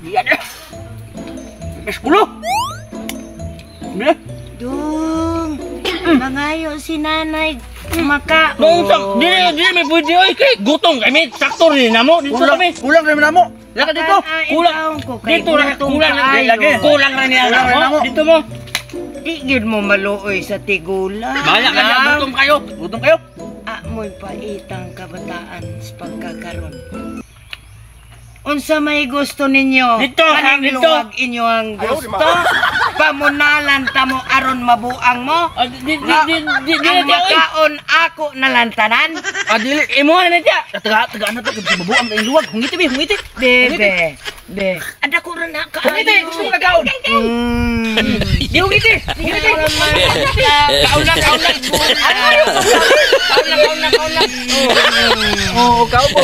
Iya deh. Sepuluh. Dung, mangayo si nanay makaon. Nung dili may pwede oy kay gutong kami sakto ni namo dito kami. Kulang rin namo. Laka dito. Kulang. Dito kulang ra niya namo. Dito mo. Di gid mo maluoy sa tigulang. Bala ka na gutom kayo. Gutom kayo. Amoy paitang kabataan sa pagkakaroon. Unsa may gusto ninyo? Dito, Kaning dito. luwag inyo ang gusto? Pamunalan ta mo aron mabuang mo? Di Ang makaon ako nalantanan? dili imo na dia. Taga na to kung mabuang ang luwag. Hungiti bi, hungiti. Bebe, be. Ada ko rin na kaayo. Hungiti, gusto mo kagaon. Di hungiti. Hungiti. Kaon na. Kaon na. Oh, kaon po.